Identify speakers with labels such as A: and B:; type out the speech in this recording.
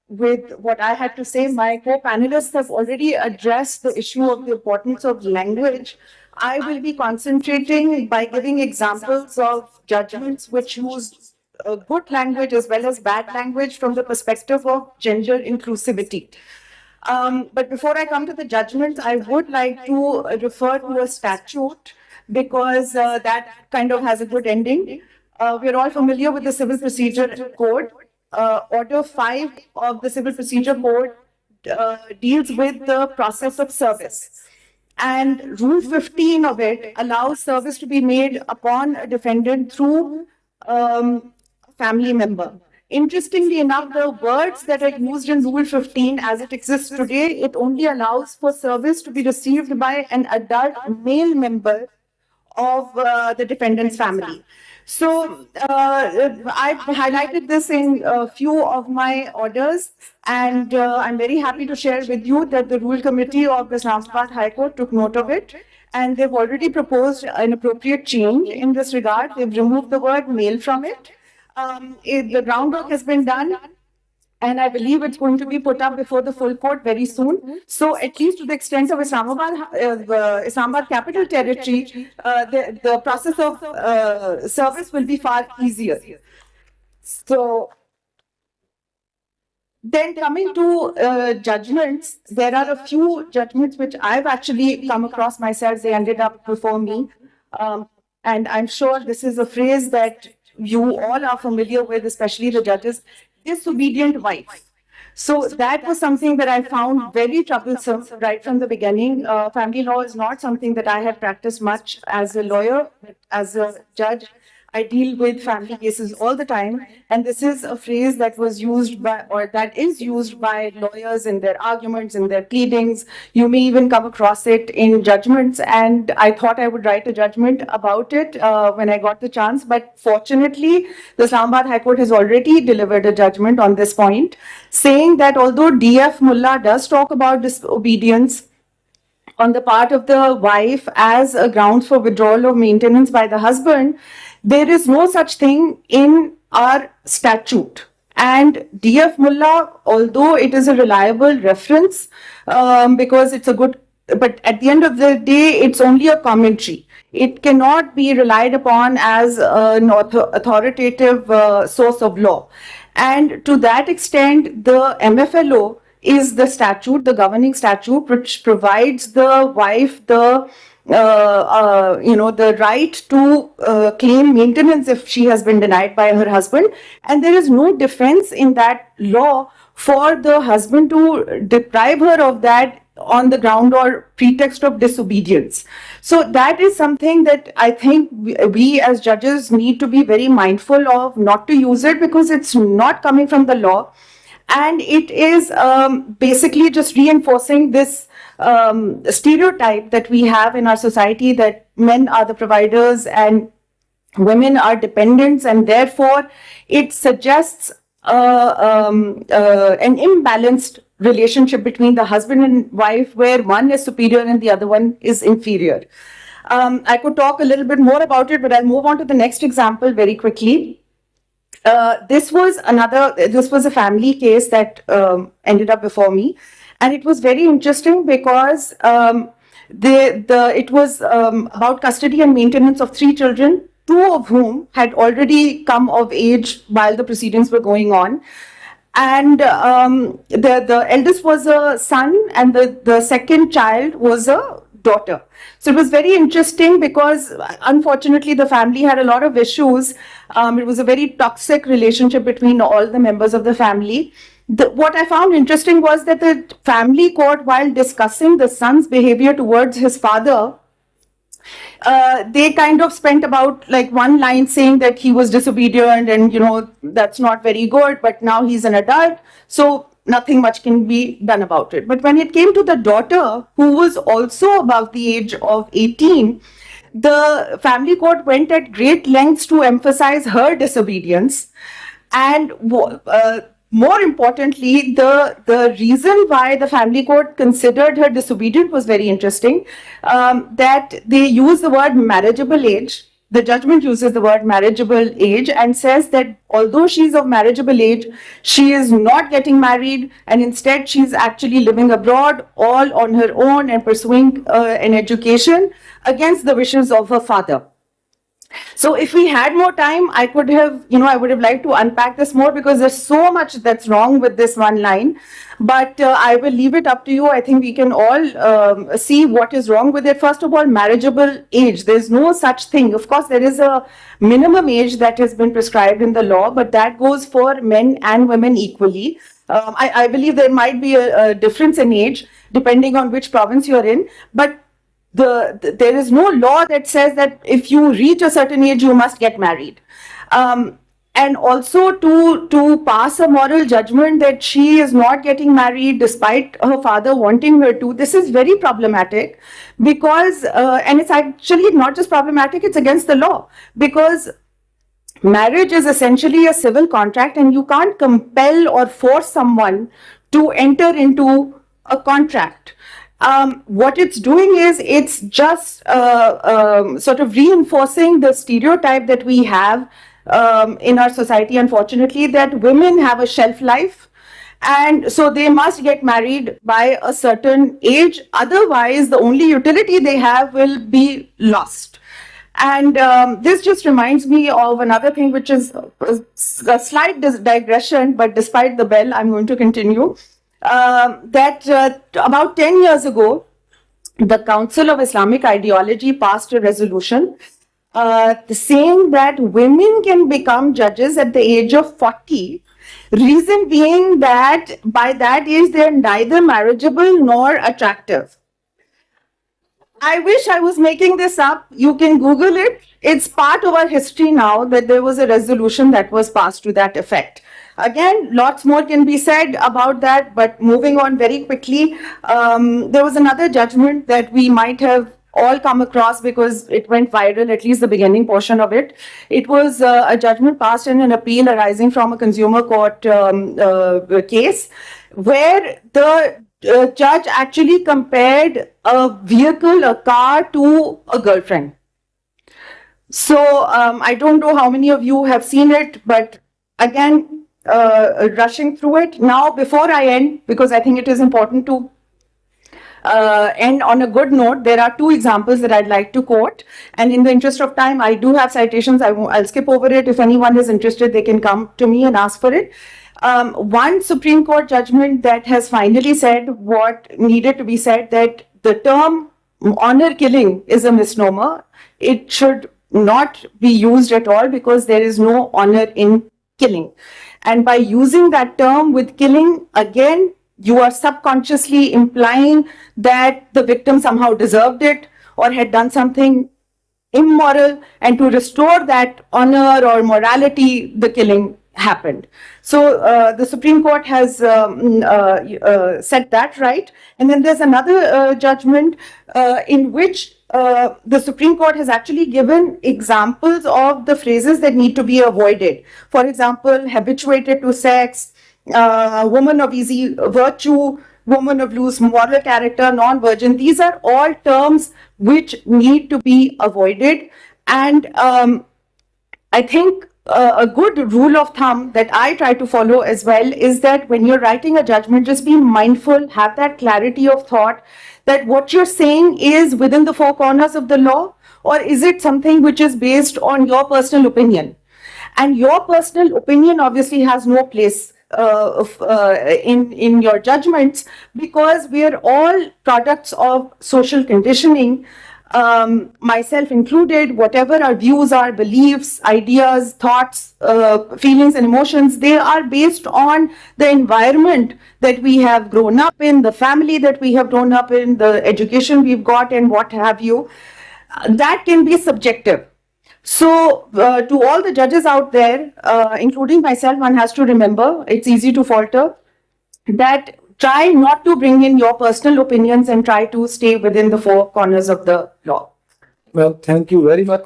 A: with what I had to say. My co-panelists have already addressed the issue of the importance of language. I will be concentrating by giving examples of judgments which use good language as well as bad language from the perspective of gender inclusivity. But before I come to the judgments, I would like to refer to a statute because that kind of has a good ending. We're all familiar with the Civil Procedure Code. Order 5 of the Civil Procedure Code deals with the process of service. And Rule 15 of it allows service to be made upon a defendant through a family member. Interestingly enough, the words that are used in Rule 15 as it exists today, it only allows for service to be received by an adult male member of the defendant's family. So I've highlighted this in a few of my orders, and I'm very happy to share with you that the Rule Committee of the Islamabad High Court took note of it, and they've already proposed an appropriate change in this regard. They've removed the word male from it. The groundwork has been done, and I believe it's going to be put up before the full court very soon. So at least to the extent of Islamabad Capital Territory, the process of service will be far easier. So then coming to judgments, there are a few judgments which I've actually come across myself. They ended up before me. And I'm sure this is a phrase that you all are familiar with, especially the judges: disobedient wife. So that was something that I found very troublesome right from the beginning. Family law is not something that I have practiced much as a lawyer, but as a judge, I deal with family cases all the time. And this is a phrase that was used by, or that is used by lawyers in their arguments, in their pleadings. You may even come across it in judgments. And I thought I would write a judgment about it when I got the chance. But fortunately, the Islamabad High Court has already delivered a judgment on this point, saying that although D.F. Mullah does talk about disobedience on the part of the wife as a ground for withdrawal of maintenance by the husband, there is no such thing in our statute. And D.F. Mullah, although it is a reliable reference, because it's a good, but at the end of the day, it's only a commentary. It cannot be relied upon as an authoritative source of law. And to that extent, the MFLO is the statute, the governing statute, which provides the wife the the right to claim maintenance if she has been denied by her husband. And there is no defense in that law for the husband to deprive her of that on the ground or pretext of disobedience. So that is something that I think we as judges need to be very mindful of, not to use it, because it's not coming from the law. And it is basically just reinforcing this stereotype that we have in our society, that men are the providers and women are dependents, and therefore it suggests an imbalanced relationship between the husband and wife, where one is superior and the other one is inferior. I could talk a little bit more about it, but I'll move on to the next example very quickly. This was a family case that ended up before me, and it was very interesting because it was about custody and maintenance of 3 children, 2 of whom had already come of age while the proceedings were going on. And the eldest was a son, and the second child was a daughter. So it was very interesting because unfortunately the family had a lot of issues. It was a very toxic relationship between all the members of the family. What I found interesting was that the family court, while discussing the son's behavior towards his father, they kind of spent about like 1 line saying that he was disobedient and that's not very good, but now he's an adult, so nothing much can be done about it. But when it came to the daughter, who was also above the age of 18, the family court went at great lengths to emphasize her disobedience. And more importantly, the reason why the family court considered her disobedient was very interesting, that they use the word marriageable age. the judgment uses the word marriageable age and says that although she's of marriageable age, she is not getting married, and instead she's actually living abroad all on her own and pursuing an education against the wishes of her father. So if we had more time, I could have, I would have liked to unpack this more, because there's so much that's wrong with this one line. But I will leave it up to you. I think we can all see what is wrong with it. First of all, marriageable age. There's no such thing. Of course, there is a minimum age that has been prescribed in the law, but that goes for men and women equally. I believe there might be a difference in age depending on which province you're in, but there is no law that says that if you reach a certain age, you must get married. And also to pass a moral judgment that she is not getting married despite her father wanting her to, this is very problematic, because, and it's actually not just problematic, it's against the law, because marriage is essentially a civil contract and you can't compel or force someone to enter into a contract. What it's doing is it's just sort of reinforcing the stereotype that we have in our society, unfortunately, that women have a shelf life, and so they must get married by a certain age. Otherwise, the only utility they have will be lost. And this just reminds me of another thing, which is a slight digression, but despite the bell, I'm going to continue. That about 10 years ago, the Council of Islamic Ideology passed a resolution saying that women can become judges at the age of 40. Reason being that by that age, they're neither marriageable nor attractive. I wish I was making this up. You can Google it. It's part of our history now that there was a resolution that was passed to that effect. Again, lots more can be said about that, but moving on very quickly, there was another judgment that we might have all come across because it went viral, at least the beginning portion of it. It was a judgment passed in an appeal arising from a consumer court case, where the judge actually compared a vehicle, a car, to a girlfriend. So I don't know how many of you have seen it, but again, rushing through it. Now, before I end, because I think it is important to end on a good note, there are two examples that I'd like to quote. And in the interest of time, I do have citations. I'll skip over it. If anyone is interested, they can come to me and ask for it. One Supreme Court judgment that has finally said what needed to be said, that the term honor killing is a misnomer. It should not be used at all because there is no honor in killing. And by using that term with killing, again, you are subconsciously implying that the victim somehow deserved it or had done something immoral, and to restore that honor or morality, the killing happened. So the Supreme Court has set that right. And then there's another judgment in which the Supreme Court has actually given examples of the phrases that need to be avoided. For example, habituated to sex, woman of easy virtue, woman of loose moral character, non-virgin. These are all terms which need to be avoided. And I think a good rule of thumb that I try to follow as well is that when you're writing a judgment, just be mindful, have that clarity of thought that what you're saying is within the four corners of the law, or is it something which is based on your personal opinion? And your personal opinion obviously has no place in your judgments, because we are all products of social conditioning, myself included. Whatever our views are, beliefs, ideas, thoughts, feelings and emotions, they are based on the environment that we have grown up in, the family that we have grown up in, the education we've got and what have you. That can be subjective. So to all the judges out there, including myself, one has to remember, it's easy to falter, that try not to bring in your personal opinions and try to stay within the four corners of the law.
B: Well, thank you very much.